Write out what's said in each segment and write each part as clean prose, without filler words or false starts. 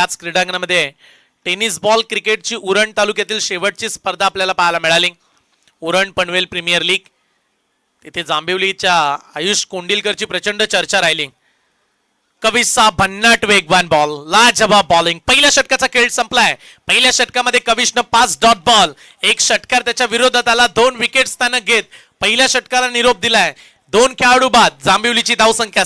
याच क्रीडांगणामध्ये tennis ball क्रिकेटची उरण तालुक्यातील शेवटची स्पर्धा आपल्याला पाहायला मिळाली. Uran Panvel premier league. तिथे जांभिवलीच्या आयुष कोंडिलकरची प्रचंड चर्चा राहिली. कविशचा भन्नाट वेगवान बॉल, लाजवाब बॉलिंग. पहिल्या षटकाचा खेळ संपलाय. पहिल्या षटकामध्ये कविशनं 5 डॉट बॉल, एक षटकार त्याच्या विरोधात आला. 2 विकेट्स त्यानं घेत पहिल्या षटकाला निरोप दिलाय. 2 खेळाडू बाद. जांभिवलीची धावसंख्या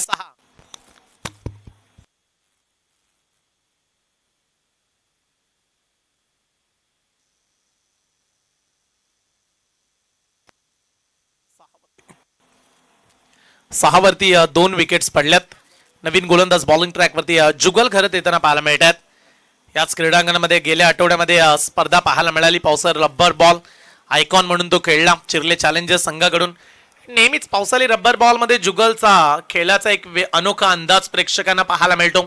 6. वरती 2 विकेट्स पडल्यात. नवीन गोलंदाज बॉलिंग ट्रॅक वरती जुगल खरत येताना पाहायला मिळतात. याच क्रीडांगणामध्ये गेल्या आठवड्यामध्ये स्पर्धा पाहायला मिळाली. पावसाळी रब्बर बॉल आयकॉन म्हणून तो खेळला चिर्ले चॅलेंजर्स संघाकडून. नेहमीच पावसाळी रब्बर बॉल मध्ये जुगलचा खेळाचा एक अनोखा अंदाज प्रेक्षकांना पाहायला मिळतो.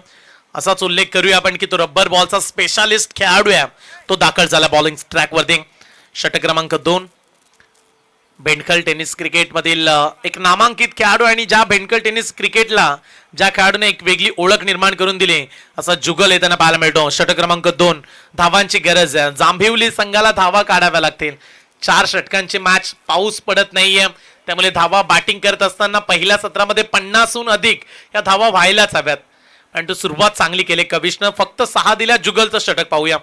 असाच उल्लेख करूया आपण की तो रब्बर बॉलचा स्पेशालिस्ट खेळाडू आहे. तो दाखल झाला बॉलिंग ट्रॅक वरती. षटक क्रमांक 2. बेंडखल टेनिस क्रिकेट मधील एक नामांकित खेळाडू आणि ज्या बेंडखल टेनिस क्रिकेटला ज्या खेळाडूने एक वेगळी ओळख निर्माण करून दिली असा जुगल येताना पाहायला मिळतो. षटक क्रमांक 2. धावांची गरज आहे. जांभिवली संघाला धावा काढाव्या लागतील. 4 षटकांची मॅच. पाऊस पडत नाहीये त्यामुळे धावा बॅटिंग करत असताना पहिल्या सत्रामध्ये 50हून अधिक या धावा व्हायलाच हव्यात. आणि तो सुरुवात चांगली केली. कविशनं फक्त 6 दिल्या. जुगलचं षटक पाहूया.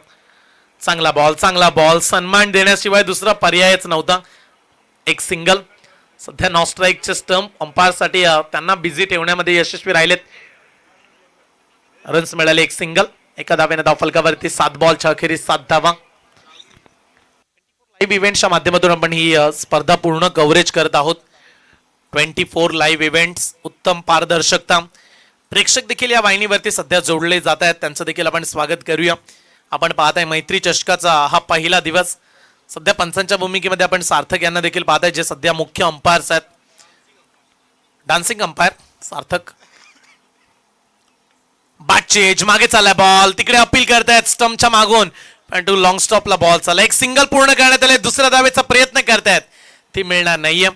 चांगला बॉल. सन्मान देण्याशिवाय दुसरा पर्यायच नव्हता. एक सिंगल. सध्या नॉ स्ट्राईकचे स्टंप अंपायरसाठी त्यांना बिझी ठेवण्यामध्ये यशस्वी राहिलेत. रन्स मिळाले. एक सिंगल. एका धावेने धाव फलकावरती. 7 बॉलच्या अखेरीस 7 धावा. लाईव्ह इव्हेंटच्या माध्यमातून आपण ही स्पर्धा पूर्ण कव्हरेज करत आहोत. 24 लाईव्ह इव्हेंट्स. उत्तम पारदर्शकता. प्रेक्षक देखील या वाहिनीवरती सध्या जोडले जात आहेत. त्यांचं देखील आपण स्वागत करूया. आपण पाहताय मैत्री चषकाचा हा पहिला दिवस. सध्या पंचांच्या भूमिकेमध्ये आपण सार्थक यांना देखील पाहताय जे सध्या मुख्य अंपायर्स आहेत. डान्सिंग अंपायर सार्थक. बॅटचे एज मागे चालला बॉल. तिकडे अपील करतायत स्टंपच्या मागून पण टू लॉंग स्टॉपला बॉल चालला. एक सिंगल पूर्ण करण्यात आले. दुसऱ्या धावेचा प्रयत्न करतायत. ती मिळणार नाहीये.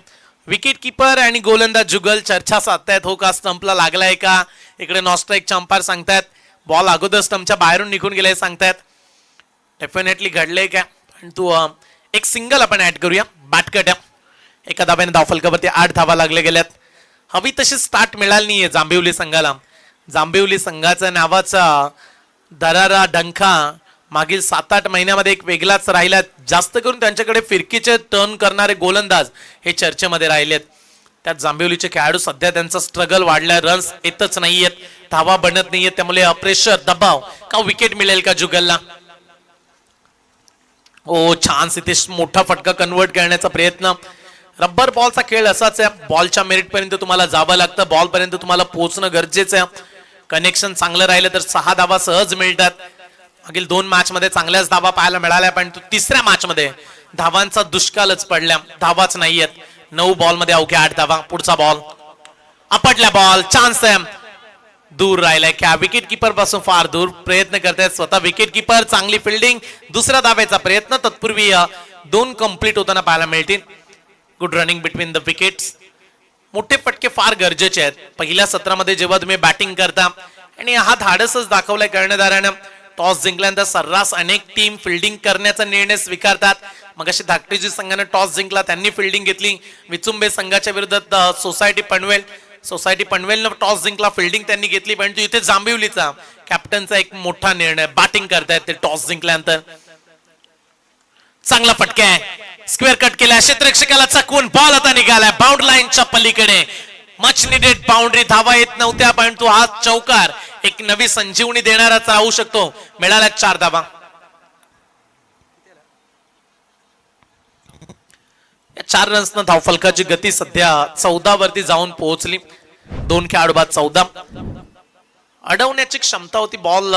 विकेट किपर आणि गोलंदाज जुगल चर्चा साधतायत. हो का स्टंपला लागलाय का. इकडे नॉ स्ट्राईकचे अंपायर सांगतायत बॉल अगोदर स्टंपच्या बाहेरून निघून गेलाय सांगतायत. डेफिनेटली घडलंय का. पण तू एक सिंगल आपण ऍड करूया. बॅटकट. एका धाब्याने धाव फलकावरती 8 धावा लागले गेल्यात. हवी तशी स्टार्ट मिळाली नाहीये जांभिवली संघाला. जांभिवली संघाचा नावाचा दरारा डंखा मागील 7-8 महिन्यामध्ये एक वेगळाच राहिला. जास्त करून त्यांच्याकडे फिरकीचे टर्न करणारे गोलंदाज हे चर्चेमध्ये राहिलेत. त्यात जांभिवलीचे खेळाडू सध्या त्यांचा स्ट्रगल वाढलाय. रन्स येतच नाहीयेत. धावा बनत नाहीयेत. त्यामुळे प्रेशर दबाव का विकेट मिळेल का जुगलला. ओ छान. इथे मोठा फटका कन्वर्ट करण्याचा प्रयत्न. रब्बर बॉलचा खेळ असाच आहे. बॉलच्या मेरिट पर्यंत तुम्हाला जावं लागतं. बॉल पर्यंत तुम्हाला पोहोचणं गरजेचं आहे. कनेक्शन चांगलं राहिलं तर 6 धावा सहज मिळतात. मागील 2 मॅच मध्ये चांगल्याच धावा पाहायला मिळाल्या पण तिसऱ्या मॅच मध्ये धावांचा दुष्काळच पडल्या. धावाच नाहीयेत. 9 बॉल मध्ये अवघ्या 8 धावा. पुढचा बॉल आपटल्या. बॉल चान्स आहे. दूर राहिलाय. क्या विकेट किपर पासून फार दूर. प्रयत्न करतायत स्वतः विकेट किपर. चांगली फिल्डिंग. दुसऱ्या धावेचा प्रयत्न. तत्पूर्वी 2 कंप्लीट होताना पाहायला मिळतील. Good running between the wickets. मोठे फटके फार गरजेचे आहेत. पहिल्या सत्रामध्ये जेव्हा तुम्ही बॅटिंग करता आणि हा धाडसच दाखवलाय कर्णधारानं. टॉस जिंकल्यानंतर सर्रास अनेक टीम फिल्डिंग करण्याचा निर्णय स्वीकारतात. मग अशी धाकटीजी संघाने टॉस जिंकला. त्यांनी फिल्डिंग घेतली. विचुंबे संघाच्या विरोधात सोसायटी पनवेलनं टॉस जिंकला. फिल्डिंग त्यांनी घेतली. परंतु इथे जांभिवलीचा कॅप्टनचा एक मोठा निर्णय. बॅटिंग करतायत ते टॉस जिंकल्यानंतर. चांगला फटका आहे. स्क्वेअर कट केला. क्षेत्ररक्षकाला चकवून बॉल आता निघालाय बाउंड लाईनच्या पलीकडे. Much needed boundary. धावा येत नव्हत्या परंतु हा चौकार एक नवी संजीवनी देणाराच राहू शकतो. मिळाल्या 4 धावा. या 4 रन्सनं धावफलकाची गती सध्या 14 वरती जाऊन पोहोचली. 2 खेळाडू बाद 14. अडवण्याची क्षमता होती. बॉल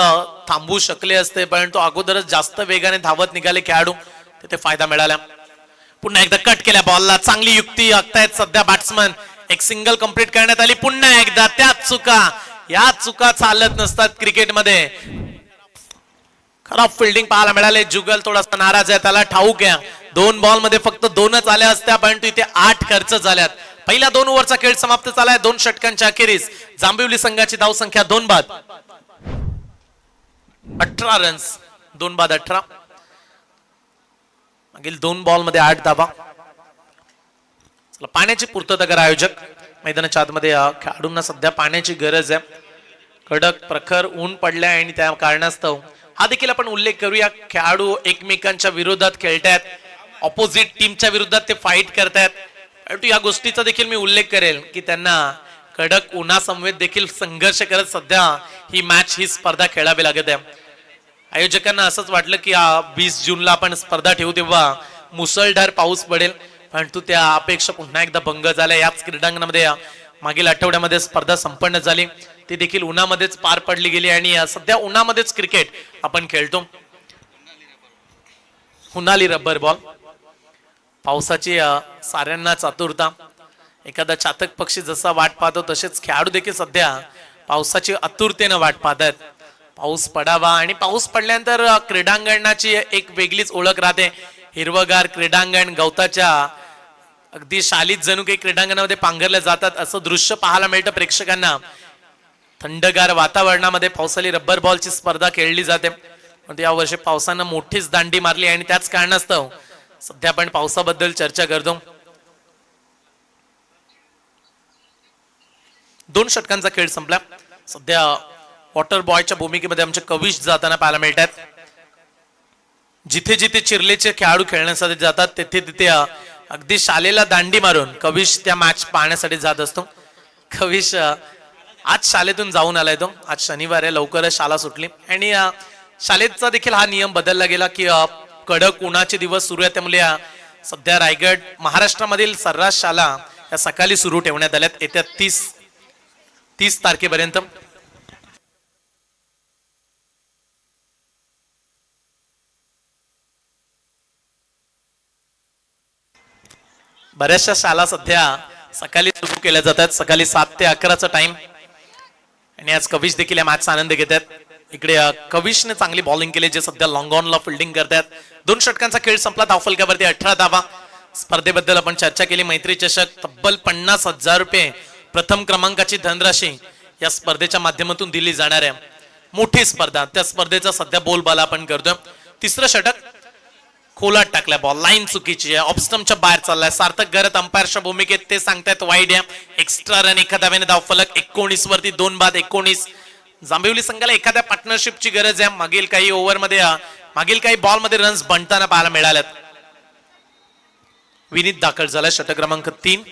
थांबवू शकले असते परंतु अगोदरच जास्त वेगाने धावत निघाले खेळाडू. तिथे फायदा मिळाला. पुन्हा एकदा कट केल्या बॉलला. चांगली युक्ती आखतायत सध्या बॅट्समन. एक सिंगल कंप्लीट करण्यात आली. पुन्हा एकदा त्याच चुका. या चुका चालत नसतात क्रिकेटमध्ये. खराब फिल्डिंग पाहायला मिळाले. जुगल थोडासा नाराज आहे. त्याला ठाऊक आहे 2 बॉल मध्ये फक्त 2च आल्या असत्या परंतु इथे 8 खर्च झाल्यात. पहिला 2 ओव्हरचा खेळ समाप्त झालाय. 2 षटकांच्या अखेरीस जांभिवली संघाची धावसंख्या 2 बाद. 18 रन्स, 2 बाद 18. मागील 2 बॉल मध्ये 8 धावा. पाण्याची पूर्तता करा आयोजक. मैदानाच्या आतमध्ये खेळाडूंना सध्या पाण्याची गरज आहे. कडक प्रखर ऊन पडले आणि त्या कारणास्तव हा देखील आपण उल्लेख करूया, खेळाडू एकमेकांच्या विरोधात खेळतात, ऑपोजिट टीमच्या विरोधात ते फाईट करतात. या गोष्टीचा देखील मी उल्लेख करेल की त्यांना कडक उन्हासमवेत देखील संघर्ष करत सध्या ही मॅच ही स्पर्धा खेळावी लागत आहे. आयोजकांना असंच वाटलं की 20 जूनला आपण स्पर्धा ठेवू तेव्हा मुसळधार पाऊस पडेल, परंतु त्या अपेक्षा पुन्हा एकदा भंग झाल्या. याच क्रीडांगणामध्ये मागील आठवड्यामध्ये स्पर्धा संपन्न झाली, ती देखील उन्हामध्येच पार पडली गेली आणि सध्या उन्हामध्येच क्रिकेट आपण खेळतो. उन्हाळी रबर बॉल, पावसाची साऱ्यांनाच आतुरता. एखादा चातक पक्षी जसा वाट पाहतो तसेच खेळाडू देखील सध्या पावसाची आतुरतेने वाट पाहतात. पाऊस पडावा आणि पाऊस पडल्यानंतर क्रीडांगणाची एक वेगळीच ओळख राहते. हिरवगार क्रीडांगण, गवताच्या अगदी शालीत जणू काही क्रीडांगणामध्ये पांघरल्या जातात असं दृश्य पाहायला मिळतं प्रेक्षकांना. थंडगार वातावरणामध्ये पावसाळी रबर बॉलची स्पर्धा खेळली जाते. पण या वर्षी पावसानं मोठीच दांडी मारली आणि त्याच कारणास्तव सध्या आपण पावसाबद्दल चर्चा करतो. 2 षटकांचा खेळ संपला. सध्या वॉटर बॉयच्या भूमिकेमध्ये आमचे कविश जाताना पाहायला मिळतात. जिथे जिथे चिरलेचे खेळाडू खेळण्यासाठी जातात तिथे तिथे अगदी शालेला दांडी मारून कविश त्या मॅच पाहण्यासाठी जात असतो. कविश आज शाळेतून जाऊन आलाय. तो आज शनिवार आहे, लवकरच शाळा सुटली आणि शाळेचा देखील हा नियम बदलला गेला की कडक उन्हाचे दिवस सुरू आहेत, त्यामुळे सध्या रायगड महाराष्ट्रामधील सर्रास शाळा या सकाळी सुरू ठेवण्यात आल्यात येत्या 30 तारखेपर्यंत. बऱ्याचशा शाळा सध्या सकाळी सुरू केल्या जातात, सकाळी 7 ते 11चा टाइम. आणि आज कविश देखील या मॅचचा आनंद घेतात. इकडे कविशने चांगली बॉलिंग केली, जे सध्या लॉंग ऑनला फिल्डिंग करतात. 2 षटकांचा खेळ संपला. धावफलकावरती 18 धावा. स्पर्धेबद्दल आपण चर्चा केली. मैत्री चषक तब्बल 50,000 रुपये प्रथम क्रमांकाची धनराशी या स्पर्धेच्या माध्यमातून दिली जाणार आहे. मोठी स्पर्धा, त्या स्पर्धेचा सध्या बोलबाला आपण करतोय. 3रं षटक खोलात टाकलाय, बॉल लाईन चुकीची आहे, ऑफस्टम्पच्या बाहेर चाललाय. सार्थक गरत अंपायरच्या भूमिकेत ते सांगतायत वाईड आहे. एक्स्ट्रा रन एका धाव्याने धावफलक 19 वरती 2 बाद 19. जांभिवली संघाला एखाद्या पार्टनरशिपची गरज आहे. मागील काही ओव्हरमध्ये मागील काही बॉलमध्ये रन्स बनताना पाहायला मिळाल्यात. विनीत दाखल झालाय, षटक क्रमांक 3.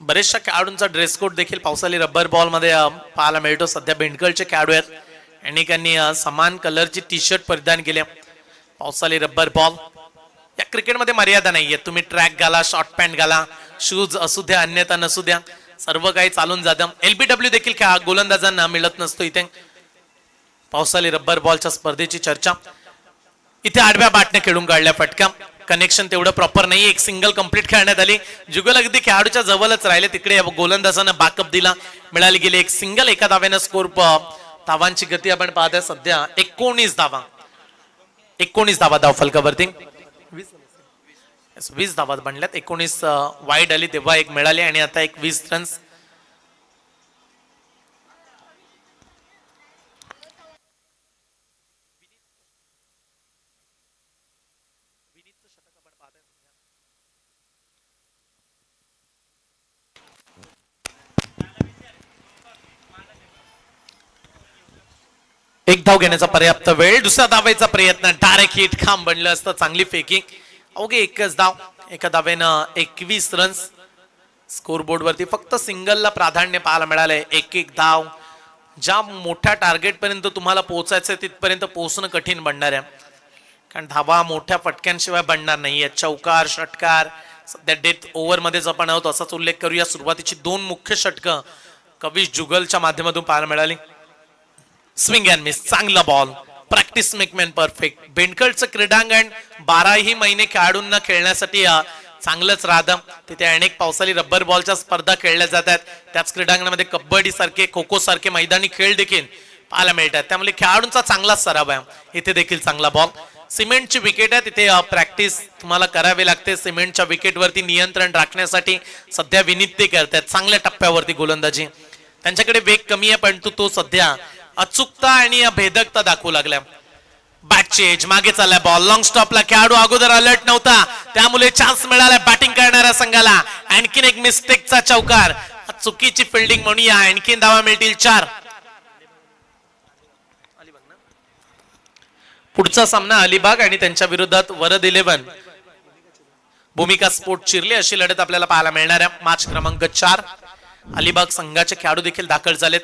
बरेचशा खेळाडूंचा ड्रेस कोड देखील पावसाळी रबर बॉल मध्ये पाहायला मिळतो. सध्या बेंडकलचे खेळाडू आहेत, अनेकांनी समान कलरची टी शर्ट परिधान केले. पावसाळी रबर बॉल, या क्रिकेटमध्ये मर्यादा नाहीये. तुम्ही ट्रॅक घाला, शॉर्ट पॅन्ट घाला, शूज असू द्या अन्यथा नसू द्या, सर्व काही चालून जातं. LBW देखील गोलंदाजांना मिळत नसतो इथे. पावसाळी रबर बॉलच्या स्पर्धेची चर्चा. इथे आडव्या बाटने खेळून काढल्या फटका. कनेक्शन तेवढं प्रॉपर नाही. एक सिंगल कंप्लीट खेळण्यात आली. जुगल अगदी खेळाडूच्या जवळच राहिले. तिकडे गोलंदाजांना बॅकअप दिला, मिळाली गेली एक सिंगल. एका धाव्यानं स्कोर. धावांची गती आपण पाहतोय सध्या 19 धावा. 19 धावा धावफलकावरती. 20 धावा बनल्यात. 19 वाईड आली तेव्हा एक मिळाली आणि आता एक 20 रन्स. एक धाव घेण्याचा पर्याप्त वेळ. दुसरा धावायचा प्रयत्न, डायरेक्ट हिट, खांब बनलं असतं. चांगली फेकिंग. अवघे एकच धाव. एका धावेनं 21 रन्स. स्कोरबोर्ड वरती फक्त सिंगलला प्राधान्य पाहायला मिळालंय. एक धाव. ज्या मोठ्या टार्गेट पर्यंत तुम्हाला पोहोचायचं तिथपर्यंत पोहोचणं कठीण बनणार आहे, कारण धावा मोठ्या फटक्यांशिवाय बनणार नाहीये. चौकार, षटकार सध्या डेथ ओव्हर मध्येच आपण आहोत असाच उल्लेख करूया. सुरुवातीची 2 मुख्य षटकं कविश जुगलच्या माध्यमातून पाहायला मिळाली. स्विंग अँड मिस, चांगला ball. Practice make man perfect. बेंडकलचं क्रीडांगण 12ही महिने खेळाडूंना खेळण्यासाठी चांगलंच राहतं. तिथे अनेक पावसाळी रबर बॉलच्या स्पर्धा खेळल्या जातात. त्याच क्रीडांगणामध्ये कबड्डी सारखे, खो खो सारखे मैदानी खेळ देखील पाहायला मिळतात. त्यामुळे खेळाडूंचा चांगलाच सराव आहे. इथे देखील चांगला बॉल. सिमेंटची विकेट आहे, तिथे प्रॅक्टिस तुम्हाला करावी लागते. सिमेंटच्या विकेटवरती नियंत्रण राखण्यासाठी सध्या विनीत ते करतात. चांगल्या टप्प्यावरती गोलंदाजी. त्यांच्याकडे वेग कमी आहे, परंतु तो सध्या अचूकता आणि भेदकता दाखवू लागल्या. बॅट चेंज, मागे चाललाय बॉल, लॉंग स्टॉपला खेळाडू अगोदर अलर्ट नव्हता, त्यामुळे चान्स मिळाला बॅटिंग करणाऱ्या संघाला. आणखीन एक मिस्टेकचा चौकार, चुकीची फिल्डिंग म्हणूया, आणखीन धावा मिळतील 4. पुढचा सामना अलिबाग आणि त्यांच्या विरोधात वरद 11 भूमिका स्पोर्ट चिरले अशी लढत आपल्याला पाहायला मिळणार आहे. मॅच क्रमांक 4. अलिबाग संघाचे खेळाडू देखील दाखल झालेत.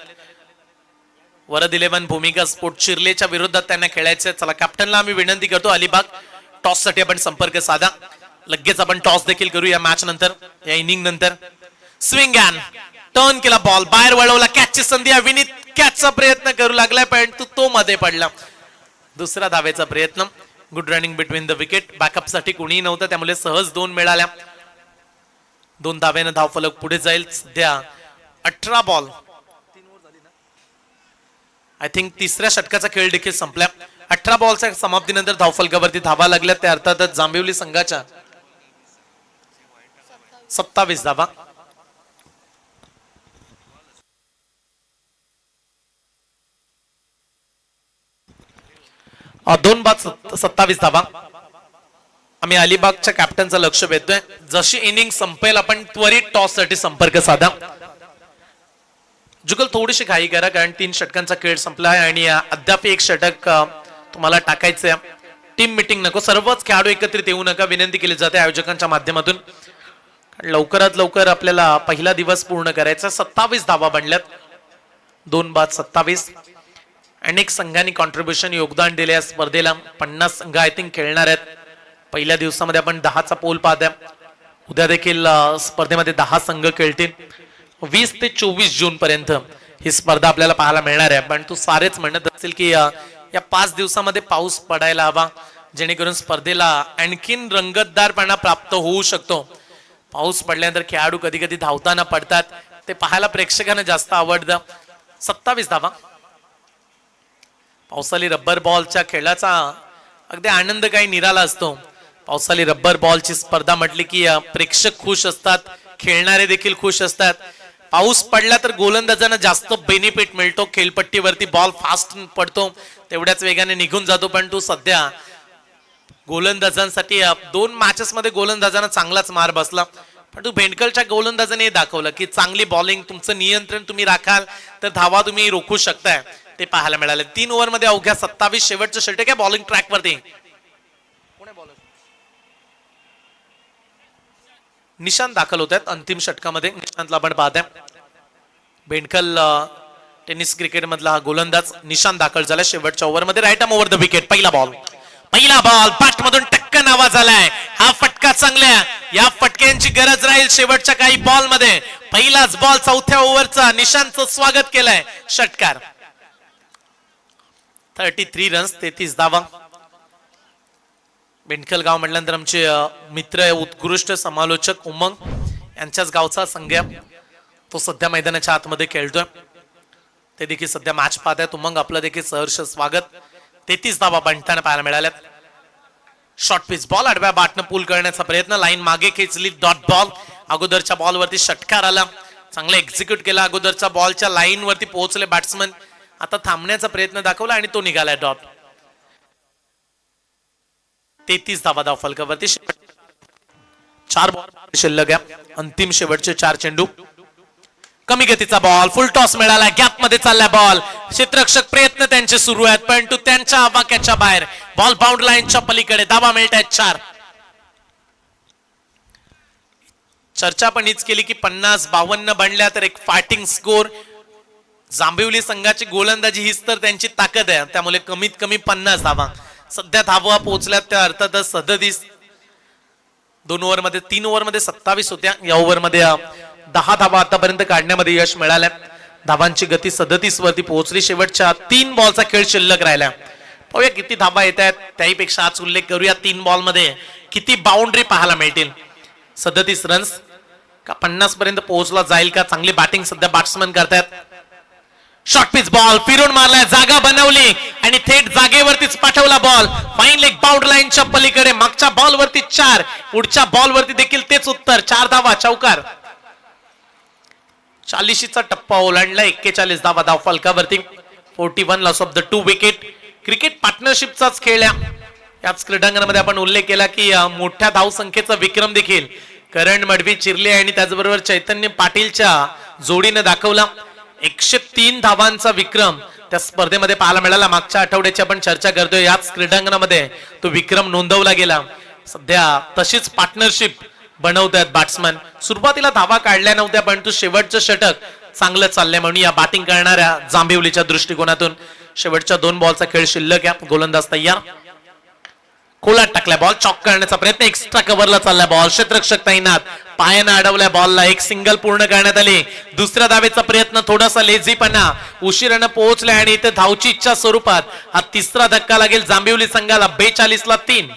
वरद 11 भूमिका स्पोर्ट चिरलेच्या विरोधात त्यांना खेळायचे. चला कॅप्टनला आम्ही विनंती करतो, अलिबाग टॉस साठी आपण संपर्क साधा. लगेच आपण टॉस देखील करू या मॅच नंतर, या इनिंग नंतर. स्विंग अँड टर्न केला बॉल, बाहेर वळवला, कॅचची संधी आहे. विनीत कॅचचा प्रयत्न करू लागलाय, परंतु तो मध्ये पडला. दुसरा धावेचा प्रयत्न. Good running between the wicket. Backup साठी कोणीही नव्हतं, त्यामुळे सहज 2 मिळाल्या. 2 धावेनं धावफलक पुढे जाईल. सध्या 18 बॉल, आय थिंक तिसऱ्या षटकाचा खेळ देखील संपला. 18 बॉलच्या समाप्तीनंतर धावफलकावरती धावा लागल्या, त्या अर्थातच जांभिवली संघाच्या 27 धावा. दोन बाद 27 धावा. आम्ही अलिबागच्या कॅप्टनचं लक्ष वेधतोय. जशी इनिंग संपेल आपण त्वरित टॉस साठी संपर्क साधा. जुगल थोडीशी घाई करा, कारण 3 षटकांचा खेळ संपला आहे आणि अद्याप एक षटक तुम्हाला टाकायचंय. टीम मीटिंग नको, सर्वच खेळाडू एकत्रित येऊ नका, विनंती केली जाते आयोजकांच्या माध्यमातून. लवकरात लवकर आपल्याला पहिला दिवस पूर्ण करायचा. 27 धावा बनल्यात, 2 बाद 27. अनेक संघांनी कॉन्ट्रीब्युशन योगदान दिले या स्पर्धेला. 50 संघ आय थिंक खेळणार आहेत. पहिल्या दिवसामध्ये आपण 10चा पोल पाहतोय. उद्या देखील स्पर्धेमध्ये 10 संघ खेळतील. 20 ते 24 जून पर्यंत ही स्पर्धा आपल्याला पाहायला मिळणार आहे. पण तू सारेच म्हणत असतील की या 5 दिवसामध्ये पाऊस पडायला हवा, जेणेकरून स्पर्धेला आणखीन रंगतदारपणा प्राप्त होऊ शकतो. पाऊस पडल्यानंतर खेळाडू कधी कधी धावताना पडतात, ते पाहायला प्रेक्षकांना जास्त आवडतं. 27 धावा. पावसाळी रब्बर बॉलच्या खेळाचा अगदी आनंद काही निराला असतो. पावसाळी रब्बर बॉलची स्पर्धा म्हटली की प्रेक्षक खुश असतात, खेळणारे देखील खुश असतात. पाऊस पडला तर गोलंदाजांना जास्त बेनिफिट मिळतो. खेळपट्टीवरती बॉल फास्ट पडतो, तेवढ्याच वेगाने निघून जातो. पण तो सध्या गोलंदाजांसाठी 2 मॅचेस मध्ये गोलंदाजांना चांगलाच मार बसला. पण तू भेंडकलच्या गोलंदाजाने दाखवलं की चांगली बॉलिंग, तुमचं नियंत्रण तुम्ही राखाल तर धावा तुम्ही रोखू शकताय, ते पाहायला मिळाले. 3 ओव्हरमध्ये अवघ्या 27 शेवटचं षटक आहे बॉलिंग ट्रॅकवरती. निशांत दाखल होत आहेत अंतिम षटकामध्ये. निशांतला आपण पाहतोय. भेंडकल टेनिस क्रिकेट मधला हा गोलंदाज निशांत दाखल झाला शेवटच्या ओव्हरमध्ये. Right arm over the wicket. पहिला बॉल बॅट मधून टक्कन आवाज आलाय. हा फटका चांगला, या फटक्यांची गरज राहील शेवटच्या काही बॉल मध्ये. पहिलाच बॉल 4थ्या ओव्हरचा. निशांतचं स्वागत केलंय. षटकार. 33 रन्स, 33 धावा. भेंडकल गाव म्हटल्यानंतर आमचे मित्र, उत्कृष्ट समालोचक उमंग यांच्याच गावचा संघ, तो सध्या मैदानाच्या आतमध्ये खेळतोय. ते देखील सध्या मॅच पाहत आहेत. उमंग, आपलं देखील सहर्ष स्वागत. 33 धावा बनताना पाहायला मिळाल्यात. शॉर्ट पिच बॉल आडव्या बाटनं पूल करण्याचा प्रयत्न. लाईन मागे खेचली, डॉट बॉल. अगोदरच्या बॉल वरती षटकार आला, चांगला एक्झिक्यूट केला. अगोदरच्या बॉलच्या लाईन वरती पोहोचले बॅट्समन. आता थांबण्याचा प्रयत्न दाखवला आणि तो निघालाय डॉट. 33 धावा धावफलकावरती. 4 बॉल शिल्लक आहे. अंतिम शेवटचे 4 चेंडू. कमी गतीचा बॉल, फुल टॉस मिळाला. गॅप मध्ये चाललाय बॉल. क्षेत्ररक्षक प्रयत्न त्यांचे सुरू आहेत, परंतु त्यांच्या आवाक्याच्या बाहेर. बॉल बाउंड लाईनच्या पलीकडे. धावा मिळत आहेत 4. चर्चा पण हीच केली की 50-52 बनल्या तर एक फायटिंग स्कोर. जांभिवली संघाची गोलंदाजी हीच तर त्यांची ताकद आहे, त्यामुळे कमीत कमी 50 धावा. सध्या धावा पोहोचल्यात त्या अर्थातच 37. 2 ओव्हरमध्ये 3 ओव्हरमध्ये 27 होत्या. या ओव्हरमध्ये 10 धावा आतापर्यंत काढण्यामध्ये यश मिळालं. धावांची गती 37 वरती पोहोचली. शेवटच्या 3 बॉलचा खेळ शिल्लक राहिला. पाहूया किती धावा येत आहेत. त्याहीपेक्षा आज उल्लेख करूया 3 बॉल मध्ये किती बाउंड्री पाहायला मिळतील. 37 रन्स का 50 पर्यंत पोहोचला जाईल का. चांगली बॅटिंग सध्या बॅट्समन करतायत. शॉर्ट पिच बॉल फिरून मारलाय, जागा बनवली आणि थेट जागेवरतीच पाठवला बॉल. फाईन लेग बाउंड लाईनच्या पलीकडे. मागच्या बॉल वरती 4, पुढच्या बॉल वरती देखील तेच उत्तर. 4 धावा, चौकार. 40चा टप्पा ओलांडला. 41 धावा धाव फलकावरती. 41 loss of the 2 wicket. Cricket पार्टनरशिपचाच खेळ याच क्रीडांगणामध्ये आपण उल्लेख केला की मोठ्या धावसंख्येचा विक्रम देखील करण मडवी, चिरले आणि त्याचबरोबर चैतन्य पाटीलच्या जोडीने दाखवला. 103 धावांचा विक्रम त्या स्पर्धेमध्ये पाहायला मिळाला. मागच्या आठवड्याची आपण चर्चा करतोय याच क्रीडांगणामध्ये तो विक्रम नोंदवला गेला. सध्या तशीच पार्टनरशिप बनवतात बॅट्समन. सुरुवातीला धावा काढल्या नव्हत्या परंतु शेवटचं षटक चांगलं चाललंय म्हणून या बॅटिंग करणाऱ्या जांभिवलीच्या दृष्टिकोनातून. शेवटच्या 2 बॉलचा खेळ शिल्लक आहे. गोलंदाज तयार. खोलात टाकलाय बॉल. चॉक करण्याचा प्रयत्न. एक्स्ट्रा कव्हरला चाललाय बॉल. क्षेत्ररक्षक तैनात. पायानं अडवलाय बॉलला. एक सिंगल पूर्ण करण्यात आली. दुसऱ्या धावेचा प्रयत्न थोडासा लेझीपणा. उशिरानं पोहोचलाय आणि इथे धावची इच्छा स्वरूपात हा तिसरा धक्का लागेल जांभिवली संघाला. 42 ला 3.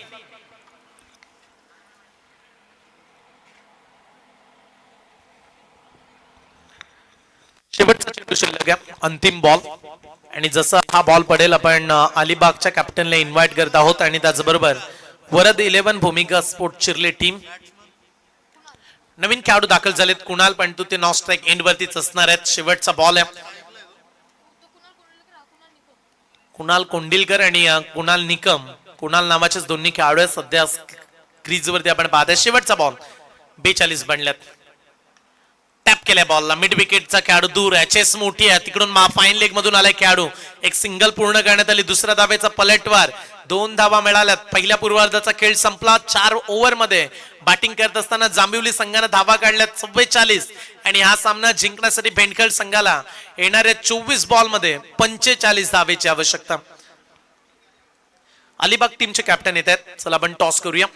शेवटचा चेंडू शिल्लक आहे. अंतिम बॉल. आणि जसं हा बॉल पडेल आपण अलिबागच्या कॅप्टनला इन्व्हाइट करत आहोत आणि त्याचबरोबर वरद 11 भूमिका स्पोर्ट चिरले टीम. नवीन खेळाडू दाखल झालेत कुणाल, पण ते नॉन स्ट्राईक एंड वरतीच असणार आहेत. शेवटचा बॉल आहे. कुणाल कोंडिलकर आणि कुणाल निकम, कुणाल नावाचेच दोन्ही खेळाडू आहेत सध्या क्रीज वरती आपण पाहतोय. शेवटचा बॉल. 42 बनल्यात. टॅप केल्या बॉलला. मिड विकेटचा खेळाडू दूर आहे. चेस मोठी आहे. तिकडून फाईन लेग मधून आलाय खेळाडू. एक सिंगल पूर्ण करण्यात आली. दुसऱ्या धावेचा पलटवार. 2 धावा मिळाल्यात. पहिल्या पूर्वार्धाचा खेळ संपला. 4 ओव्हर मध्ये बॅटिंग करत असताना जांभिवली संघाने धावा काढल्यात 44 आणि हा सामना जिंकण्यासाठी भेंडखळ संघाला येणाऱ्या 24 बॉल मध्ये 45 धावेची आवश्यकता. अलिबाग टीमचे कॅप्टन येत आहेत. चला आपण टॉस करूया.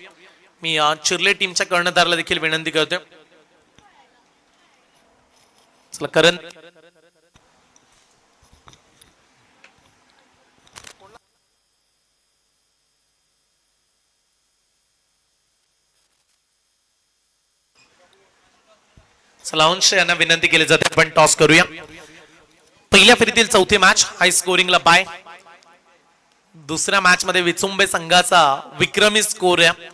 मी चिरले टीमच्या कर्णधाराला देखील विनंती करतोय. चला करण. चला अंश यांना विनंती केली जाते आपण टॉस करूया. पहिल्या फेरीतील चौथी मॅच हाय स्कोरिंगला बाय. दुसऱ्या मॅच मध्ये विचुंबे संघाचा विक्रमी स्कोर आहे.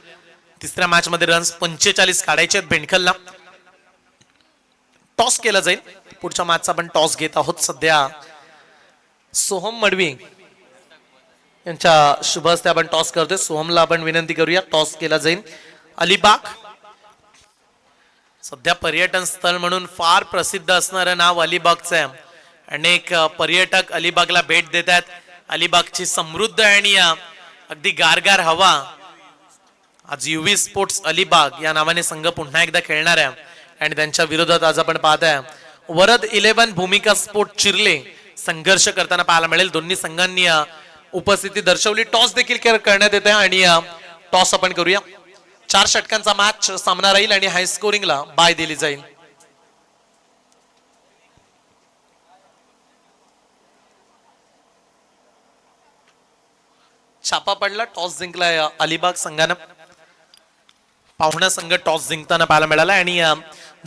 तिसऱ्या मॅच मध्ये रन्स 45 काढायचे आहेत भेंडखलला. टॉस केला जाईल. पुढच्या मॅचचा आपण टॉस घेत आहोत. सध्या सोहम मडवी यांच्या शुभ हस्ते आपण टॉस करतोय. सोहमला आपण विनंती करूया. टॉस केला जाईल. अलिबाग सध्या पर्यटन स्थळ म्हणून फार प्रसिद्ध असणारं नाव अलिबागचं आहे. अनेक पर्यटक अलिबागला भेट देतात. अलिबागची समृद्ध आणि अगदी गारगार हवा. आज युवी स्पोर्ट्स अलिबाग या नावाने संघ पुन्हा एकदा खेळणार आहे आणि त्यांच्या विरोधात आज आपण पाहताय वरद 11 भूमिका स्पोर्ट चिरले संघर्ष करताना पाहायला मिळेल. दोन्ही संघांनी उपस्थिती दर्शवली. टॉस देखील करण्यात येते आणि टॉस आपण करूया. 4 षटकांचा मॅच सामना राहील आणि हाय स्कोरिंगला बाय दिली जाईल. छापा पडला. टॉस जिंकलाय अलिबाग संघानं. पाहुणा संघ टॉस जिंकताना पाहायला मिळाला आणि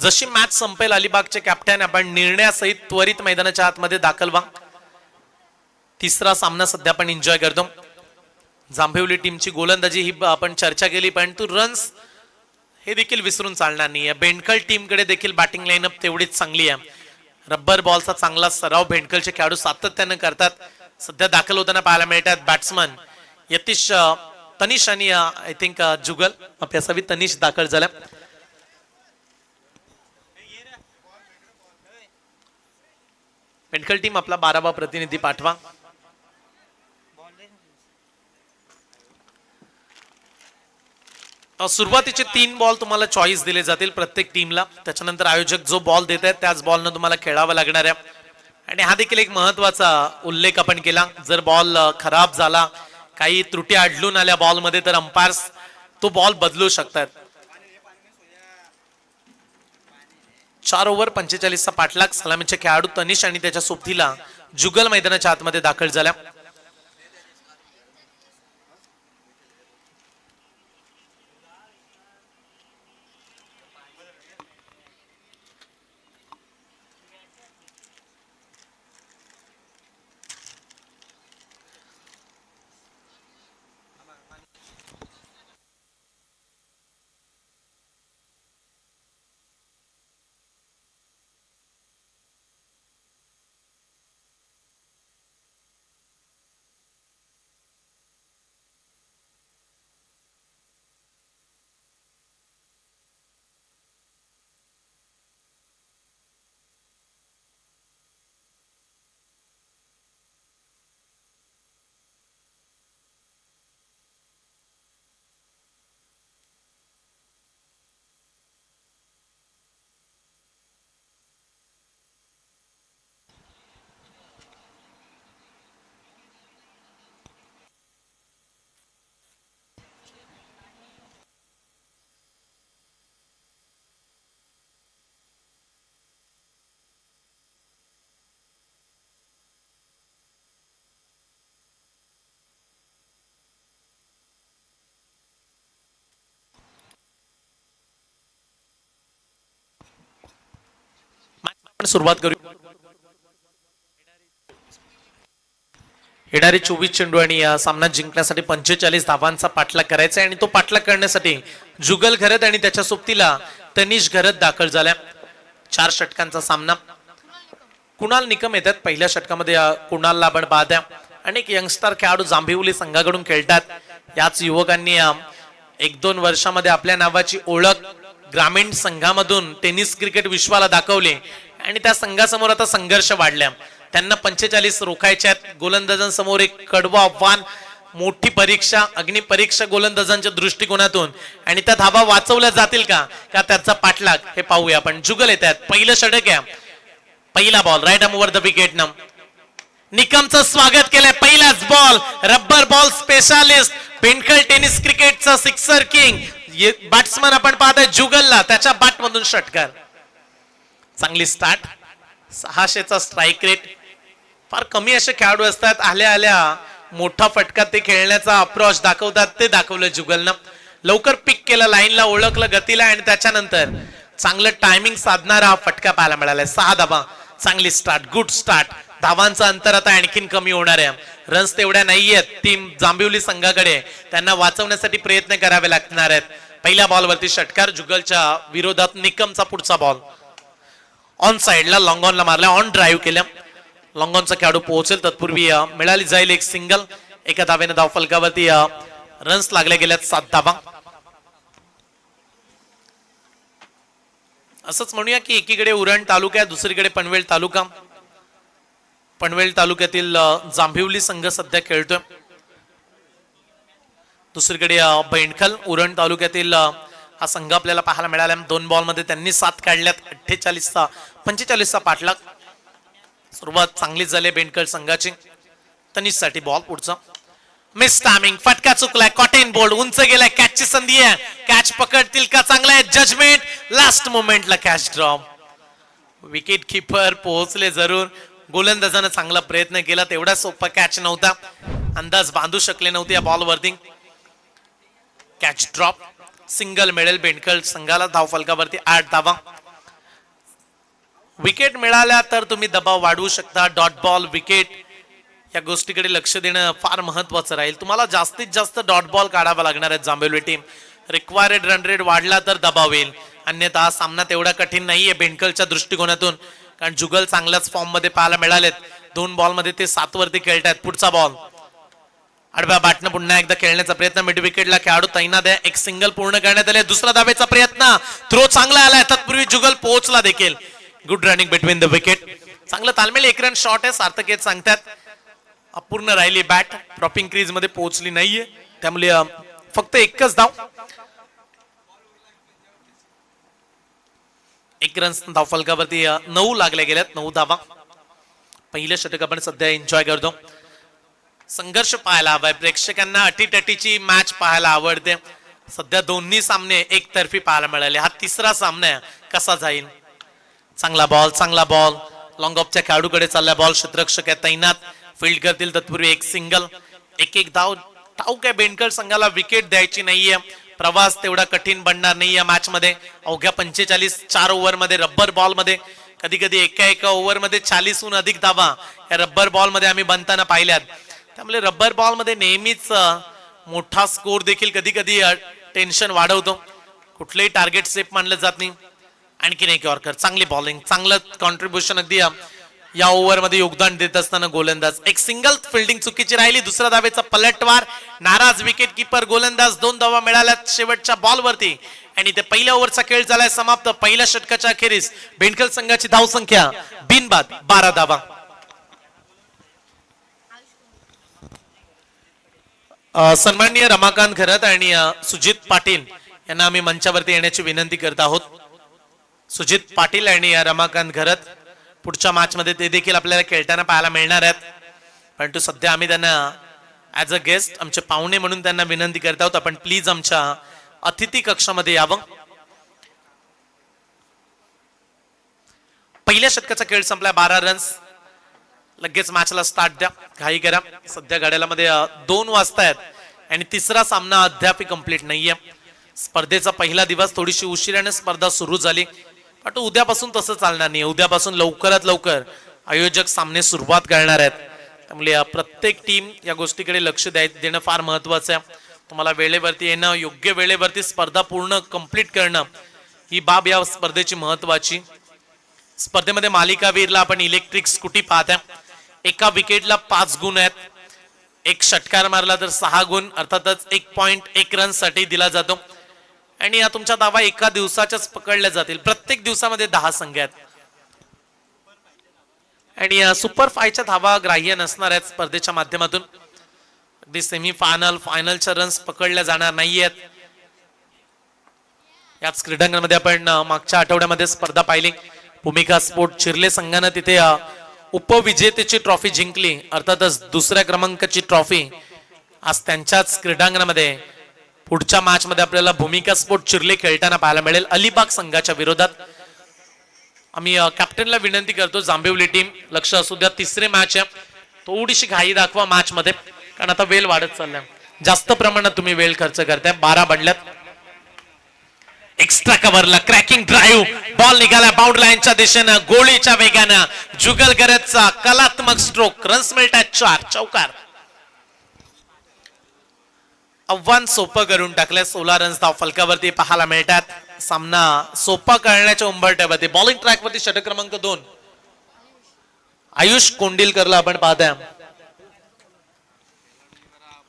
जशी मॅच संपेल अलिबागचे कॅप्टन आपण निर्णयासहित त्वरित मैदानाच्या आतमध्ये दाखल व्हा. तिसरा सामना सध्या आपण एन्जॉय करतो. जांभिवली टीमची गोलंदाजी ही आपण चर्चा केली पण तू रन्स हे देखील विसरून चालणार नाही. भेंडखळ टीमकडे देखील बॅटिंग लाईनअप तेवढीच चांगली आहे. रब्बर बॉलचा चांगला सराव भेंडखळचे खेळाडू सातत्याने करतात. सध्या दाखल होताना पाहायला मिळतात बॅट्समन यतीश, तनिष आणि आय थिंक जुगल असावी. तनिष दाखल झाला. भेंडखळ टीम आपला 12वा प्रतिनिधी पाठवा. सुरुवातीचे 3 बॉल तुम्हाला चॉईस दिले जातील प्रत्येक टीमला. त्याच्यानंतर आयोजक जो बॉल देत आहेत त्याच बॉलनं तुम्हाला खेळावं लागणार आहे. आणि हा देखील एक महत्वाचा उल्लेख आपण केला. जर बॉल खराब झाला, काही त्रुटी आढळून आल्या बॉलमध्ये तर अंपायर्स तो बॉल बदलू शकतात. 4 ओव्हर 45चा पाठलाग. सलामीचे खेळाडू तनिष आणि त्याच्या सोबतीला जुगल मैदानाच्या आतमध्ये दाखल झाल्या. सुरुवात करू. येणारे 24 चेंडू आणि या सामना जिंकण्यासाठी 45 धावांचा पाठलाग करायचा आणि तो पाठलाग करण्यासाठी जुगल घरत आणि त्याच्या सोबतीला तनिष घरत दाखल झाल्या. 4 षटकांचा सामना. कुणाल निकम येतात पहिल्या षटकामध्ये. कुणालला आपण पाहत्या अनेक यंगस्टर खेळाडू जांभिवली संघाकडून खेळतात. याच युवकांनी 1-2 वर्षामध्ये आपल्या नावाची ओळख ग्रामीण संघामधून टेनिस क्रिकेट विश्वाला दाखवले आणि त्या संघासमोर आता संघर्ष वाढल्या. त्यांना 45 रोखायच्यात. गोलंदाजांसमोर एक कडवं आव्हान, मोठी परीक्षा, अग्निपरीक्षा गोलंदाजांच्या दृष्टिकोनातून. आणि त्या धावा वाचवल्या जातील का त्याचा पाठलाग हे पाहूया आपण. जुगल येतात. पहिलं षटक आहे. पहिला ball right arm over the wicket न निकमचं स्वागत केलंय. पहिलाच ball rubber ball specialist Bendkhal tennis क्रिकेटचा सिक्सर किंग बॅट्समन आपण पाहतोय जुगलला त्याच्या बॅट मधून षटकार. चांगली स्टार्ट. 600चा strike rate. फार कमी असे खेळाडू असतात आल्या आल्या मोठा फटका ते खेळण्याचा अप्रोच दाखवतात. ते दाखवलं जुगलनं. लवकर पिक केलं, लाईनला ओळखलं, गतीला आणि त्याच्यानंतर चांगलं टायमिंग साधणारा हा फटका पाहायला मिळालाय. 6 धावा. चांगली स्टार्ट, गुड स्टार्ट. धावांचं अंतर आता आणखीन कमी होणार आहे. रन्स तेवढ्या नाहीयेत टीम जांभिवली संघाकडे. त्यांना वाचवण्यासाठी प्रयत्न करावे लागणार आहेत. पहिल्या बॉलवरती षटकार. जुगलच्या विरोधात निकमचा पुढचा बॉल ऑन साइडला लॉंग ऑनला मारला. ऑन ड्राईव्ह केल्या. लॉंग ऑनचा खेळाडू पोहोचेल तत्पूर्वी मिळाली जाईल एक सिंगल. एका धावेने धाव फलकावरती रन्स लागले गेल्यात. 7 धावा. असंच म्हणूया की एकीकडे उरण तालुका, दुसरीकडे पनवेल तालुका. पनवेल तालुक्यातील जांभिवली संघ सध्या खेळतोय. दुसरीकडे बेंडखल उरण तालुक्यातील हा संघ आपल्याला पाहायला मिळाला. 2 बॉलमध्ये त्यांनी 7 काढल्यात. 45चा पाठलाग. सुरुवात चांगलीच झाली बेंडखल संघाची. तनिषसाठी बॉल पुढचा. Miss timing. फटका चुकलाय. कॉटन बोल्ड उंच गेलाय. कॅचची संधी आहे. कॅच पकडतील का? चांगला आहे जजमेंट. लास्ट मोमेंटला कॅच ड्रॉप. विकेट किपर पोहोचले जरूर. गोलंदाजानं चांगला प्रयत्न केला. तेवढा सोपा कॅच नव्हता. अंदाज बांधू शकले नव्हते या बॉलवरती. Catch drop. सिंगल मिळेल बेंडखल संघाला. धाव फलकावरती 8 धावा. विकेट मिळाल्या तर तुम्ही दबाव वाढवू शकता. डॉट बॉल, विकेट या गोष्टीकडे लक्ष देणं फार महत्वाचं राहील. तुम्हाला जास्तीत जास्त डॉट बॉल काढावा लागणार आहे Jambhivali team. Required run rate वाढला तर दबाव येईल. अन्यथा हा सामना तेवढा कठीण नाहीये बेंडखलच्या दृष्टिकोनातून. कारण जुगल चांगल्याच फॉर्म मध्ये पाहायला मिळालेत. 2 बॉलमध्ये ते 7 वरती खेळतात. पुढचा बॉल आडव्या बॅटनं पुन्हा एकदा खेळण्याचा प्रयत्न. मिड विकेटला खेळाडू तैनात आहे. एक सिंगल पूर्ण करण्यात आले. दुसरा धावेचा प्रयत्न. थ्रो चांगला आलाय. तत्पूर्वी जुगल पोहोचला देखील. Good running between the wicket. चांगलं तालमेल. 1 रन शॉट आहे. सार्थक सांगतात. अपूर्ण राहिली बॅट. ड्रॉपिंग क्रीज मध्ये पोहोचली नाहीये. त्यामुळे फक्त एकच धाव. 1 रन धाव फलकावरती 9 लागल्या गेल्यात. 9 धावा. पहिलं षटक आपण सध्या एन्जॉय करतो. संघर्ष पाहायला हवाय. प्रेक्षकांना अटीतटीची मॅच पाहायला आवडते. सध्या दोन्ही सामने एकतर्फी पाहायला मिळाले. हा तिसरा सामना कसा जाईल. चांगला बॉल, चांगला बॉल. लॉंग ऑफच्या खेळाडूकडे चालला बॉल. क्षेत्ररक्षक आहे तैनात. फील्ड करतील तत्पूर्वी एक सिंगल. एक धाव. ठाऊक आहे बेंडखल संघाला विकेट द्यायची नाहीये. प्रवास तेवढा कठीण बनणार नाही या मॅच मध्ये. अवघ्या 45 4 ओव्हर मध्ये रबर बॉल मध्ये कधी कधी एका ओव्हर मध्ये 40हून अधिक धावा या रबर बॉल मध्ये आम्ही बनताना पाहिल्यात. त्यामुळे रबर बॉल मध्ये नेहमीच मोठा स्कोर देखील कधी कधी टेन्शन वाढवतो. कुठलेही टार्गेट सेफ मानलं जात नाही. आणखीन एक यॉर्कर. चांगली बॉलिंग. चांगलं कॉन्ट्रीब्युशन अगदी या ओव्हर मध्ये योगदान देत असताना गोलंदाज. एक सिंगल. फिल्डिंग चुकीची राहिली. दुसरा धावेचा पलटवार. नाराज विकेट किपर गोलंदाज. 2 धावा मिळाल्यात शेवटच्या बॉलवरती आणि ते पहिल्या ओव्हरचा खेळ झालाय समाप्त. पहिल्या षटकाच्या अखेरीस बेंडखल संघाची धाव संख्या बिनबाद 12 धावा. सन्माननीय रमाकांत घरत आणि सुजित पाटील यांना आम्ही मंचावरती येण्याची विनंती करत आहोत. सुजित पाटील आणि रमाकांत घरत पुढच्या मॅच मध्ये ते देखील आपल्याला खेळताना पाहायला मिळणार आहेत. परंतु सध्या आम्ही त्यांना ऍज अ गेस्ट आमचे पाहुणे म्हणून त्यांना विनंती करत आहोत. आपण प्लीज आमच्या अतिथी कक्षामध्ये यावं. पहिल्या षटकाचा खेळ संपला. 12 रन्स. लगेच मॅचला स्टार्ट द्या. घाई करा. सध्या घड्याला मध्ये 2 वाजतायत आणि तिसरा सामना अद्याप कंप्लीट नाहीये. स्पर्धेचा पहिला दिवस. थोडीशी उशिराने स्पर्धा सुरू झाली. पण उद्यापासून तसं चालणार नाही. उद्यापासून लवकरात लवकर आयोजक सामने सुरुवात करणार आहेत. त्यामुळे प्रत्येक टीम या गोष्टीकडे लक्ष देणं फार महत्वाचं आहे. तुम्हाला वेळेवरती येणं, योग्य वेळेवरती स्पर्धा पूर्ण कंप्लीट करणं ही बाब या स्पर्धेची महत्वाची. स्पर्धेमध्ये मालिकावीरला आपण इलेक्ट्रिक स्कूटी पाहत्या. एका विकेटला 5 गुण आहेत. एक षटकार मारला तर 6 गुण, अर्थातच 1.1 रन साठी दिला जातो. आणि या तुमच्या धावा एका दिवसाच्याच पकडल्या जातील. प्रत्येक दिवसामध्ये 10 संघ आहेत. आणि सुपर 5च्या धावा ग्राह्य नसणार आहेत स्पर्धेच्या माध्यमातून. अगदी सेमीफायनल, फायनलच्या रन्स पकडल्या जाणार नाहीयेत. याच क्रीडांगणामध्ये आपण मागच्या आठवड्यामध्ये स्पर्धा पाहिली. भूमिका स्पोर्ट चिर्ले संघाने तिथे उपविजेतेची ट्रॉफी जिंकली. अर्थातच दुसऱ्या क्रमांकाची ट्रॉफी आज त्यांच्याच क्रीडांगणामध्ये पुढच्या मॅच मध्ये आपल्याला भूमिका स्पोर्ट चिर्ले खेळताना पाहायला मिळेल अलिबाग संघाच्या विरोधात. आम्ही कॅप्टनला विनंती करतो, जांभिवली टीम लक्ष असू द्या, तिसरे मॅच आहे, थोडीशी घाई दाखवा मॅच मध्ये, कारण आता वेळ वाढत चाललाय. जास्त प्रमाणात तुम्ही वेळ खर्च करताय. 12 बनल्यात. एक्स्ट्रा कव्हरला क्रॅकिंग ड्राईव्ह, बॉल निघाला बाउंड्री लाईनच्या दिशेनं, गोळीच्या वेगानं जुगल गरजचा कलात्मक स्ट्रोक. रन्स मिळतात 4. चौकार. आव्हान सोपं करून टाकलंय. 16 रन्स धाव फलकावरती पाहायला मिळतात. सामना सोपा करण्याच्या उंबरठ्यावरती बॉलिंग ट्रॅकवरती षटक क्रमांक 2 आयुष कोंडिलकरला आपण पाहताय.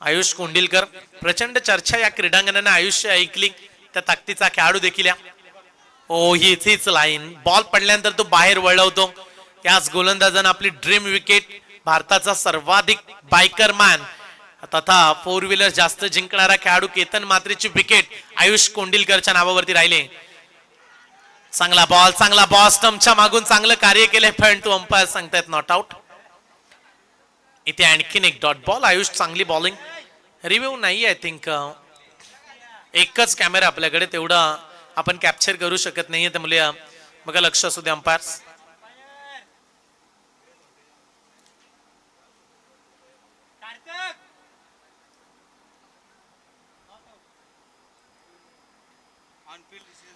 आयुष कोंडिलकर, प्रचंड चर्चा या क्रीडांगणाने आयुष्य ऐकली. त्या ताकदीचा खेळाडू देखील ओ हीच लाईन. बॉल पडल्यानंतर तो बाहेर वळवतो. याच गोलंदाजाने आपली ड्रीम विकेट, भारताचा सर्वाधिक बायकर मॅन तथा 4 व्हीलर जास्त जिंकणारा खेळाडू केतन मात्रेची विकेट आयुष कोंडिलकरच्या नावावरती राहिले. चांगला बॉल स्टंपच्या मागून चांगलं कार्य केलंय, पण तो अंपायर सांगतायत नॉट आउट. इथे आणखीन एक डॉट बॉल. आयुष चांगली बॉलिंग. रिव्ह्यू नाही आय थिंक. एकच कॅमेरा आपल्याकडे, तेवढा आपण कॅप्चर करू शकत नाहीये. त्यामुळे बघा लक्ष असू दे अंपायर्स.